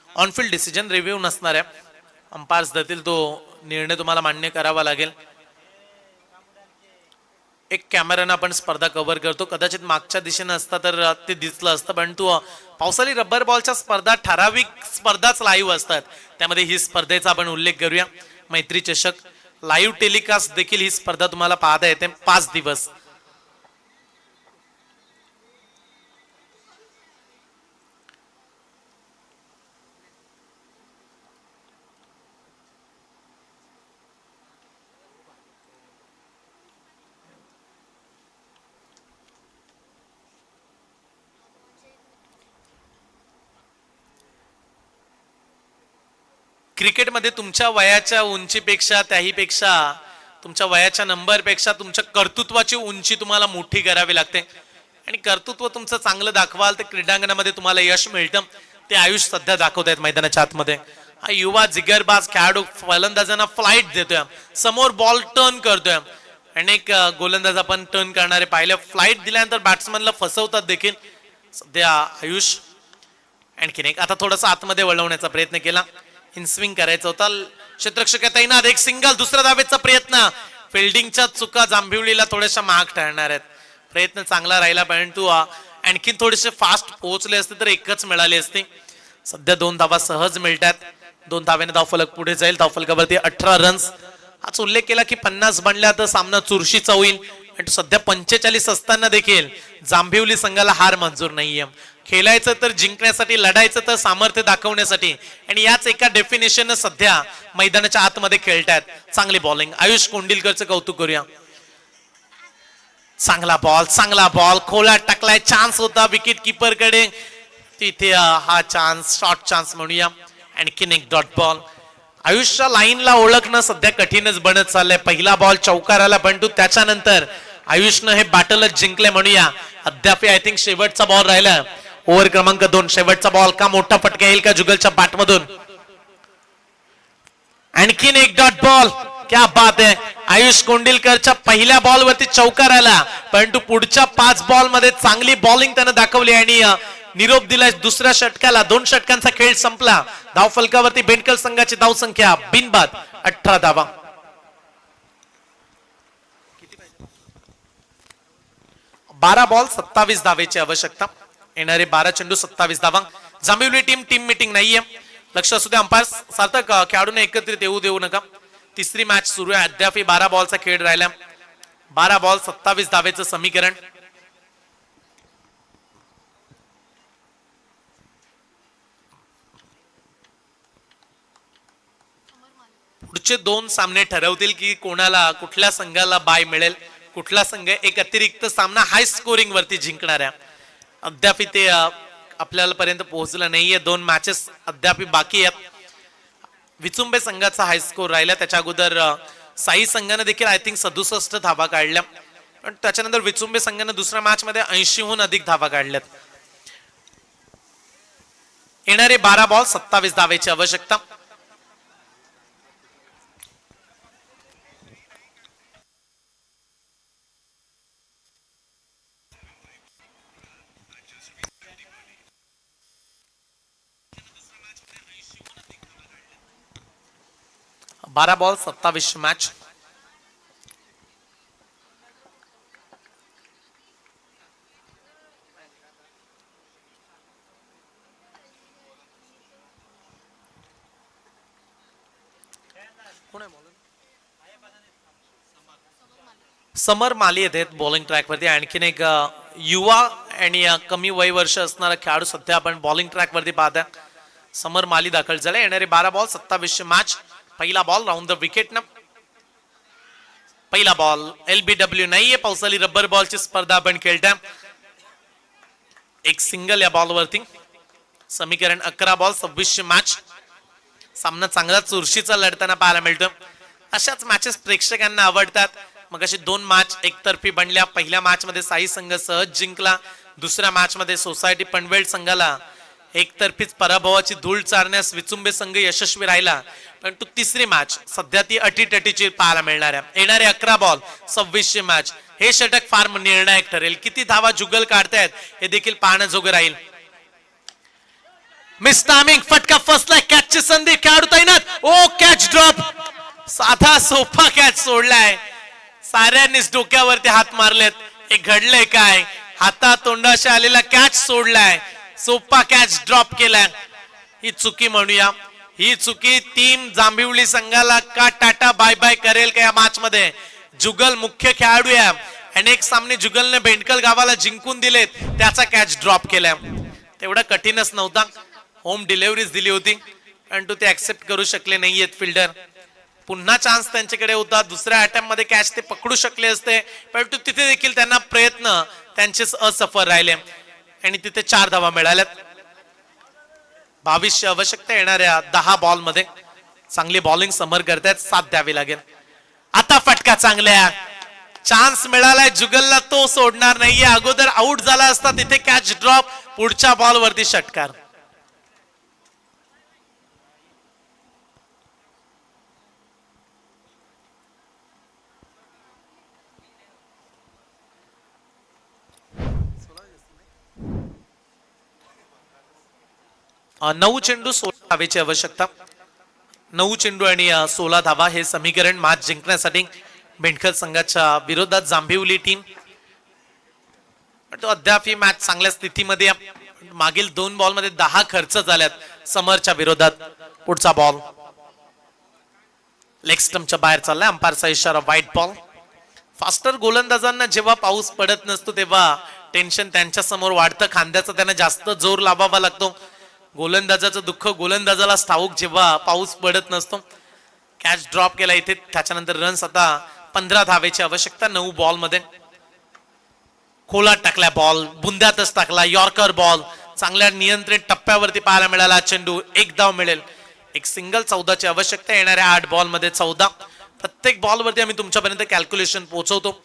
ऑनफिल्ड डिसिजन रिव्ह्यू नसणार आहे. अंपायर्स देतील तो निर्णय तुम्हाला मान्य करावा लागेल. एक कॅमेरानं आपण स्पर्धा कव्हर करतो. कदाचित मागच्या दिशेनं असता तर ते दिसलं असतं, परंतु पावसाळी रबर बॉलच्या स्पर्धा ठराविक स्पर्धाच लाईव्ह असतात. त्यामध्ये ही स्पर्धेचा आपण उल्लेख करूया. मैत्री चषक लाईव्ह टेलिकास्ट देखील ही स्पर्धा तुम्हाला पाहता येते 5 दिवस. क्रिकेटमध्ये तुमच्या वयाच्या उंचीपेक्षा, त्याहीपेक्षा तुमच्या वयाच्या नंबरपेक्षा तुमच्या कर्तृत्वाची उंची तुम्हाला मोठी करावी लागते. आणि कर्तृत्व तुमचं चांगलं दाखवाल तर क्रीडांगणामध्ये तुम्हाला यश मिळतं. ते आयुष सध्या दाखवत आहेत मैदानाच्या आतमध्ये. हा युवा जिगरबाज खेळाडू फलंदाजांना फ्लाईट देतोय, समोर बॉल टर्न करतोय. अनेक गोलंदाज आपण टर्न करणारे पाहिले, फ्लाईट दिल्यानंतर बॅट्समनला फसवतात देखील. सध्या आयुष आणखीन एक आता थोडासा आतमध्ये वळवण्याचा प्रयत्न केला. इनस्विंग करायचा होता. क्षेत्ररक्षक तैनात. एक सिंगल. दुसऱ्या धावेचा प्रयत्न. फिल्डिंगच्या चुका जांभिवलीला थोड्याशा महाग ठरणार आहेत. प्रयत्न चांगला राहिला, परंतु आणखीन थोडेसे फास्ट पोहोचले असते तर एकच मिळाली असते. सध्या 2 धावा सहज मिळतात. 2 धाव्याने धावफलक पुढे जाईल. धावफलकावरती 18 रन्स. आज उल्लेख केला की 50 बनल्या तर सामना चुरशीचा होईल. आणि सध्या 45 असताना देखील जांभिवली संघाला हार मंजूर नाहीये. खेळायचं तर जिंकण्यासाठी, लढायचं तर सामर्थ्य दाखवण्यासाठी. आणि याच एका डेफिनेशन सध्या मैदानाच्या आतमध्ये खेळतात. चांगली बॉलिंग. आयुष कोंडिलकरचं कौतुक करूया. चांगला बॉल खोला टाकलाय. चान्स होता विकेट किपर कडे. तिथे हा चान्स, शॉर्ट चान्स म्हणूया. आणखीन एक डॉट बॉल. आयुषच्या लाईनला ओळखणं सध्या कठीणच बनत चाललंय. पहिला बॉल चौकार आला, परंतु त्याच्यानंतर आयुषनं हे बॅटलच जिंकले म्हणूया. अद्याप आय थिंक शेवटचा बॉल राहिला. ओव्हर क्रमांक 2. शेवटचा बॉल. का मोठा फटका येईल का जुगलच्या बॅटमधून? आणखीन एक डॉट बॉल. क्या बात आहे. आयुष कोंडिलकरच्या पहिल्या बॉलवरती चौकार आला, परंतु पुढच्या 5 बॉल मध्ये चांगली बॉलिंग त्यानं दाखवली. आणि निरोप दिलाय दुसऱ्या षटकाला. 2 षटकांचा खेळ संपला. धाव फलकावरती बेंडकल संघाची धाव संख्या बिनबाद 18 धावा. 12 बॉल 27 धावेची आवश्यकता. येणारे 12 चेंडू 27 धावा. जांभिवली टीम मीटिंग नाहीये. लक्ष असू द्या अंपायर. सार्थक खेळाडूंना एकत्रित येऊ देऊ नका. तिसरी मॅच सुरू आहे. अद्याप 12 बॉलचा खेळ राहिला. 12 बॉल 27 धावेचं समीकरण. पुढचे 2 सामने ठरवतील की कोणाला कुठल्या संघाला बाय मिळेल. कुठला संघ एक अतिरिक्त सामना हाय स्कोरिंग वरती जिंकणार आहे. अद्याप ते आपल्याला पर्यंत पोहोचलं नाहीये. 2 मॅचेस अद्याप बाकी आहेत. विचुंबे संघाचा हाय स्कोर राहिला. त्याच्या अगोदर साई संघाने देखील आय थिंक 67 धावा काढल्या. पण त्याच्यानंतर विचुंबे संघाने दुसऱ्या मॅच मध्ये 80हून अधिक धावा काढल्यात. येणारे 12 बॉल 27 धावेची आवश्यकता. बारा बॉल 27 मॅच. समर माली येत बॉलिंग ट्रॅक वरती. आणखीन एक युवा आणि कमी वय वर्ष असणारा खेळाडू सध्या आपण बॉलिंग ट्रॅक वरती पाहता. समर माली दाखल झाले. येणारे 12 बॉल 27 मॅच. पहिला बॉल राऊंड द विकेट न. पहिला बॉल LBW नाहीये. पावसाळी रबर बॉलची स्पर्धा आपण खेळता. एक सिंगल या बॉल वरती. समीकरण 11 बॉल 26 मॅच. सामना चांगला चुरशीचा लढताना पाहायला मिळतो. अशाच मॅचेस प्रेक्षकांना आवडतात. मग अशी 2 मॅच एकतर्फी बनल्या. पहिल्या मॅच मध्ये साई संघ सहज जिंकला. दुसऱ्या मॅच मध्ये सोसायटी पनवेल संघाला एकतर्फीच पराभवाची धूळ चारण्यास विचुंबे संघ यशस्वी राहिला. परंतु तिसरी मॅच सध्या ती अटीतटीची पाहायला मिळणार आहे. येणारे 11 बॉल 26 मॅच. हे षटक फार निर्णायक ठरेल. किती धावा जुगल काढतायत हे देखील पाहण्याजोगं राहील. Miss timing. फटका फसलाय. कॅचची संधी. खेळाडू तैनात. ओ कॅच ड्रॉप. साधा सोपा कॅच सोडलाय. साऱ्यांनीच डोक्यावरती हात मारलेत. हे घडलंय काय. हाता तोंडाशी आलेला कॅच सोडलाय. सोपा कॅच ड्रॉप केलाय. ही चुकी म्हणूया. ही चुकी टीम जांभिवली संघाला का टाटा बाय बाय करेल का या मॅच मध्ये. जुगल मुख्य खेळाडू आहे. अनेक सामने जुगलने बेंडकल गावाला जिंकून दिलेत. त्याचा कॅच ड्रॉप केलाय. तेवढा कठीणच नव्हता. होम डिलिव्हरीज दिली होती परंतु ते ऍक्सेप्ट करू शकले नाहीयेत फिल्डर. पुन्हा चान्स त्यांच्याकडे होता. दुसऱ्या अटेम्प्ट मध्ये कॅच ते पकडू शकले असते परंतु तिथे देखील त्यांना प्रयत्न त्यांचे असफल राहिले आणि तिथे 4 धावा मिळाल्यात. 22 आवश्यकता. येणाऱ्या 10 बॉल मध्ये चांगली बॉलिंग समर करतायत. 7 द्यावी लागेल. आता फटका चांगल्या. चान्स मिळालाय जुगलला. तो सोडणार नाहीये. अगोदर आउट झाला असता. तिथे कॅच ड्रॉप. पुढच्या बॉल वरती षटकार. नऊ चेंडू 16 धावेची आवश्यकता. 9 चेंडू आणि 16 धावा हे समीकरण मॅच जिंकण्यासाठी बेंडकल संघाच्या विरोधात जांभिवली टीम. तो अद्याप ही मॅच चांगल्या स्थितीमध्ये. मागील 2 बॉल मध्ये 10 खर्च झाल्यात समरच्या विरोधात. पुढचा बॉल लेग स्टंपच्या बाहेर चाललाय. अंपायरचा इशारा व्हाईट बॉल. फास्टर गोलंदाजांना जेव्हा पाऊस पडत नसतो तेव्हा टेन्शन त्यांच्या समोर वाढतं. खांद्याचा त्यांना जास्त जोर लावावा लागतो. गोलंदाजाचं दुःख गोलंदाजाला ठाऊक जेव्हा पाऊस पडत नसतो. कॅच ड्रॉप केला इथे. त्याच्यानंतर रन्स आता 15 धावेची आवश्यकता. 9 बॉल मध्ये. खोलात टाकला बॉल. बुंद्यातच टाकला. यॉर्कर बॉल चांगल्या नियंत्रित टप्प्यावरती पाहायला मिळाला. चेंडू 1 धाव मिळेल. एक सिंगल 14ची आवश्यकता. येणाऱ्या 8 बॉल मध्ये 14. प्रत्येक बॉल वरती आम्ही तुमच्यापर्यंत कॅल्क्युलेशन पोहोचवतो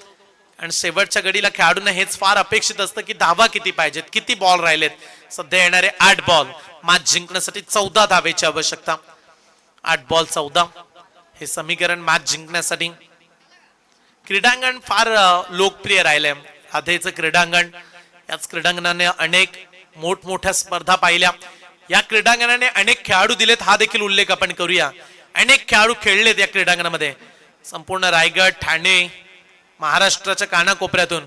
आणि शेवटच्या घडीला खेळाडूंना हेच फार अपेक्षित असतं की धावा किती पाहिजेत. किती बॉल राहिलेत. सध्या येणारे 8 बॉल मॅच जिंकण्यासाठी 14 धावेची आवश्यकता. 8 बॉल 14 हे समीकरण मॅच जिंकण्यासाठी. क्रीडांगण फार लोकप्रिय राहिले. राधेचं क्रीडांगण. याच क्रीडांगणाने अनेक मोठमोठ्या स्पर्धा पाहिल्या. या क्रीडांगणाने अनेक खेळाडू दिलेत, हा देखील उल्लेख आपण करूया. अनेक खेळाडू खेळलेत या क्रीडांगणामध्ये. संपूर्ण रायगड, ठाणे, महाराष्ट्राच्या कानाकोपऱ्यातून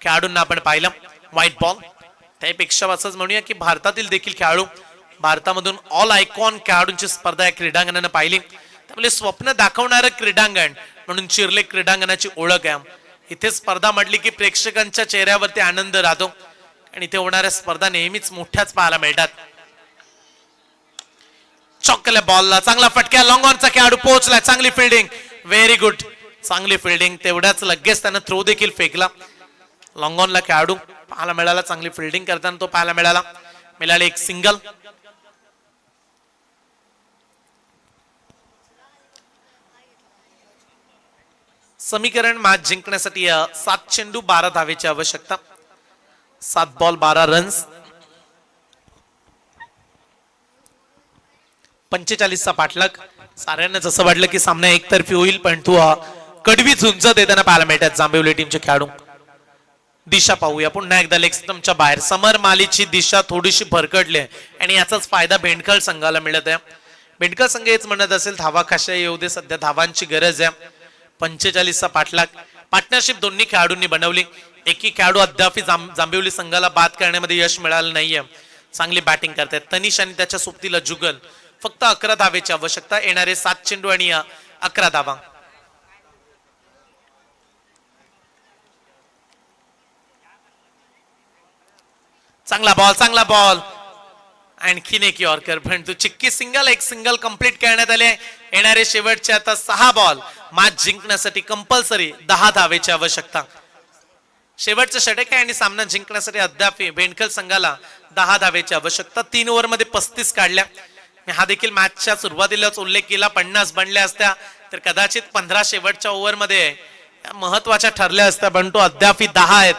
खेळाडूंना आपण पाहिलं. व्हाईट बॉल, त्यापेक्षा असंच म्हणूया की भारतातील देखील खेळाडू, भारतामधून ऑल आयकॉन खेळाडूंची स्पर्धा या क्रीडांगणानं पाहिली. त्यामुळे स्वप्न दाखवणारं क्रीडांगण म्हणून चिर्ले क्रीडांगणाची ओळख आहे. इथे स्पर्धा म्हटली की प्रेक्षकांच्या चेहऱ्यावरती आनंद राहतो आणि इथे होणाऱ्या स्पर्धा नेहमीच मोठ्याच पाहायला मिळतात. चॉकले बॉलला चांगला फटक्या, लॉंग ऑनचा खेळाडू पोहोचला, चांगली फिल्डिंग, व्हेरी गुड, चांगली फिल्डिंग. तेवढ्याच लगेच त्यानं थ्रो देखील फेकला. लॉंग ऑनला खेळाडू पाहायला मिळाला, चांगली फिल्डिंग करताना तो पाहायला मिळाले एक सिंगल. समीकरण मॅच जिंकण्यासाठी 7 चेंडू 12 धावेची आवश्यकता. 7 बॉल 12 रन्स. 45चा पाठलाग. साऱ्यांनाच असं वाटलं की सामना एकतर्फी होईल, पण तो कडवी झुंज देताना पाहायला मिळतात जांभिवली टीमचे खेळाडू. दिशा पाहूया पुन्हा एकदा लेग स्टंपच्या बाहेर. समर मालीची दिशा थोडीशी भरकटली आणि याचाच फायदा बेंडखळ संघाला मिळत आहे. बेंडखळ संघ हेच म्हणत असेल धावा कशा येऊ दे, सध्या धावांची गरज आहे. 45चा पाठलाग. पार्टनरशिप दोन्ही खेळाडूंनी बनवली. एकही खेळाडू अद्याप जांभिवली संघाला बाद करण्यामध्ये यश मिळालं नाहीये. चांगली बॅटिंग करतात तनिष आणि त्याच्या सोबतीला जुगल. फक्त 11 धावेची आवश्यकता. येणारे 7 चेंडू आणि 11 धावा. चांगला बॉल आणखीन एक यॉर्कर, पण तू चिक्की सिंगल, एक सिंगल कंप्लीट करण्यात आले. येणारे शेवटचे आता 6 बॉल. मॅच जिंकण्यासाठी कंपल्सरी 10 धावेची आवश्यकता. शेवटचं षटक आहे आणि सामना जिंकण्यासाठी अद्याप बेंडखल संघाला 10 धावेची आवश्यकता. 3 ओव्हरमध्ये 35 काढल्या. हा देखील मॅचच्या सुरुवातीलाच उल्लेख केला. 50 बनल्या असत्या तर कदाचित 15 शेवटच्या ओव्हरमध्ये महत्वाच्या ठरल्या असत्या, पण तो अद्याप 10 आहेत.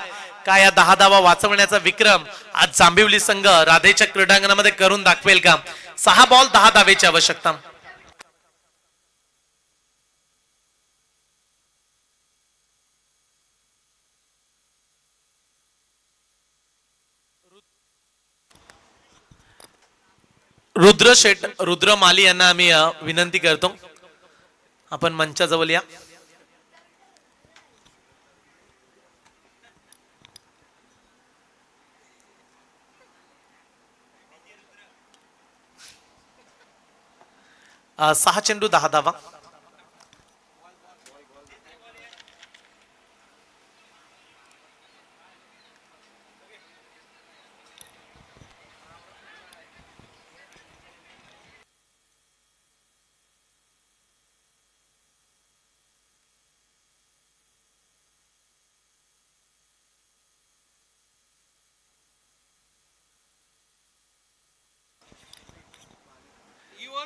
का या 10 धावा वाचवण्याचा विक्रम आज जांभिवली संघ राधेच्या क्रीडांगणामध्ये करून दाखवेल का? 6 बॉल 10 धावेची आवश्यकता. रुद्र माली यांना आम्ही विनंती करतो, आपण मंचाजवळ या. सहा चेंडू 10 धावा.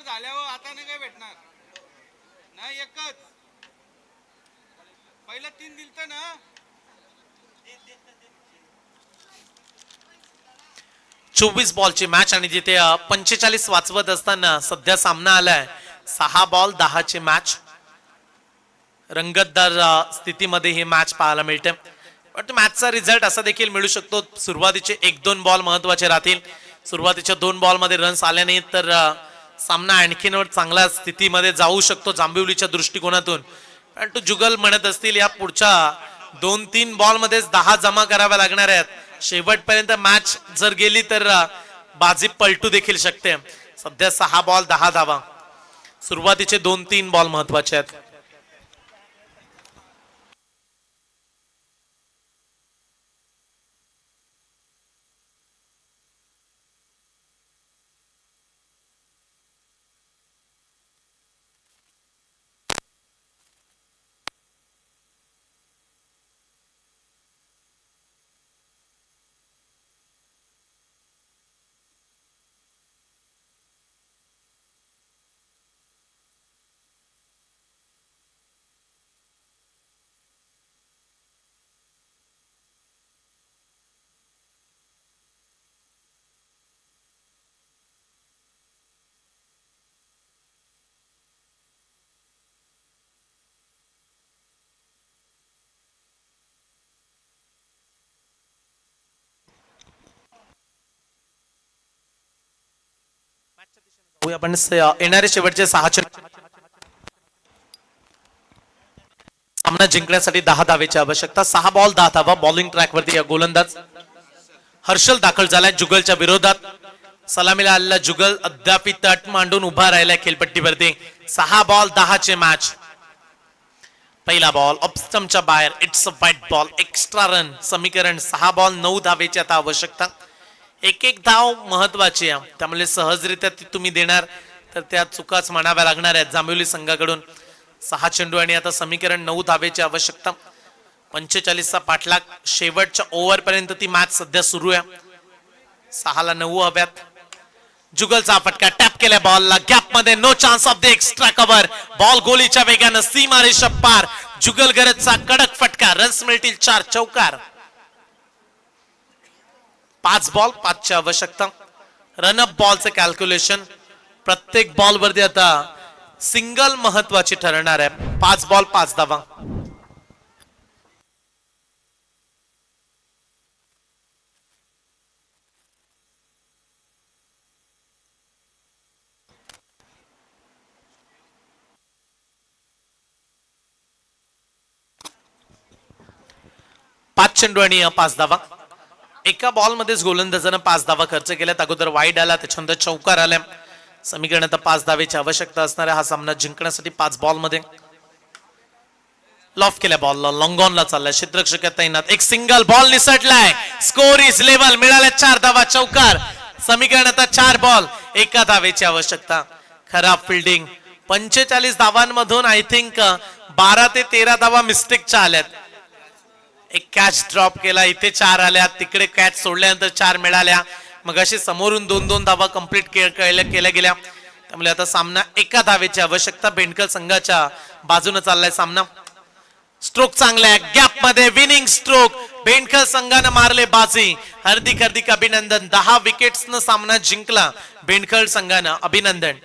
झाल्यावर आता नाही काय भेटणार नाही. एकच पहिला 3 दिलत ना. 24 बॉलची मॅच आणि जिथे 45 वाचवत असताना सध्या सामना आलाय. 6 बॉल 10 ची मॅच. रंगतदार स्थितीमध्ये ही मॅच पाहायला मिळते. पण मॅचचा रिझल्ट असा देखील मिळू शकतो. सुरुवातीचे 1-2 बॉल महत्वाचे राहतील. सुरुवातीच्या 2 बॉलमध्ये रन्स आले नाहीत तर सामना आणखीन चांगल्या स्थितीमध्ये जाऊ शकतो जांभिवलीच्या दृष्टिकोनातून. पण तो जुगल म्हणत असतील या पुढच्या 2-3 बॉल मध्येच 10 जमा कराव्या लागणार आहेत. शेवटपर्यंत मॅच जर गेली तर बाजी पलटू देखील शकते. सध्या 6 बॉल 10 धावा. सुरुवातीचे 2-3 बॉल महत्वाचे आहेत. आपण येणारे शेवटचे 6 चेंडू सामना जिंकण्यासाठी 10 धावेची आवश्यकता. 6 बॉल 10 धावा. बॉलिंग ट्रॅक वरती गोलंदाज हर्षल दाखल झालाय जुगलच्या विरोधात. सलामीला आलेला जुगल अद्याप तट मांडून उभा राहिलाय खेळपट्टीवरती. 6 बॉल 10 चे मॅच. पहिला बॉल ऑफस्टंपच्या बाहेर. It's a white ball. Extra run समीकरण. 6 बॉल 9 धावेची आता आवश्यकता. एक धाव महत्वाची आहे, त्यामुळे सहजरित्या ती तुम्ही देणार तर त्या चुकाच म्हणाव्या लागणार आहेत जांभिवली संघाकडून. 6 चेंडू आणि आता समीकरण 9 धावेची आवश्यकता. 45 चा पाठलाग. शेवटच्या ओव्हर पर्यंत ती मॅच सध्या सुरू आहे. 6 ला 9 हव्यात. जुगलचा फटका. टॅप केल्या बॉलला. गॅप मध्ये. No chance of the extra cover. Ball गोलीच्या वेगानं सीमारेषा पार. जुगल गरजचा कडक फटका. रन्स मिळतील 4. चौकार. 5 बॉल 5 ची आवश्यकता. रनअप बॉलचं कॅल्क्युलेशन. प्रत्येक बॉल वरती आता सिंगल महत्वाची ठरणार आहे. 5 बॉल 5 धावा. पाच चेंडू आणि 5 धावा. एका बॉल मध्येच गोलंदाजानं 5 धावा खर्च केल्यात. अगोदर वाईड आला, त्याच्यानंतर चौकार आल्या. समीकरण आता 5 धावेची आवश्यकता असणार आहे हा सामना जिंकण्यासाठी. 5 बॉल मध्ये लॉफ केल्या बॉलला. लॉंग ऑनला चाललाय. क्षेत्ररक्षक तैनात. एक सिंगल बॉल निसटलाय. Score is level. मिळाल्या 4 धावा. चौकार. समीकरण आता 4 बॉल 1 धावेची आवश्यकता. खराब फिल्डिंग. 45 धावांमधून आय थिंक 12 ते 13 धावा मिस्टेकच्या आल्यात. एक कॅच ड्रॉप केला, इथे 4 आल्या. तिकडे कॅच सोडल्यानंतर 4 मिळाल्या. मग अशी समोरून 2-2 धावा कंप्लीट केल्या गेल्या. त्यामुळे आता सामना 1 धावेची आवश्यकता. बेंडकर संघाच्या बाजूने चाललाय सामना. स्ट्रोक चांगला आहे. गॅप मध्ये विनिंग स्ट्रोक. बेंडकर संघाने मारले बाजी. हार्दिक हार्दिक अभिनंदन. 10 विकेट्सनं सामना जिंकला बेंडकर संघानं. अभिनंदन.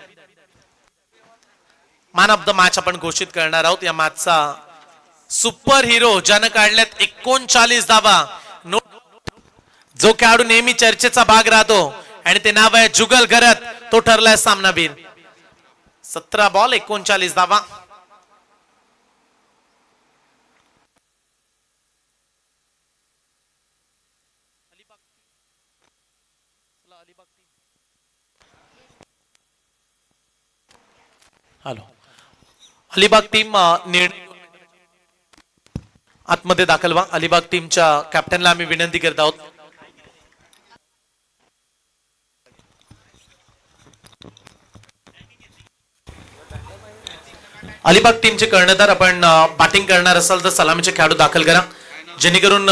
मॅन ऑफ द मॅच आपण घोषित करणार आहोत. या मॅचचा सुपर हिरो ज्यानं काढल्यात 39 धावा. जो खेळाडू नेहमी चर्चेचा भाग राहतो आणि ते नाव आहे जुगल घरत. तो ठरलाय सामनावीर. 17 बॉल 39 धावा. हॅलो. अलिबाग टीम आतमध्ये दाखल व्हा. अलिबाग टीमच्या कॅप्टनला आम्ही विनंती करत आहोत. अलिबाग टीमचे कर्णधार आपण बॅटिंग करणार असाल तर सलामीचे खेळाडू दाखल करा जेणेकरून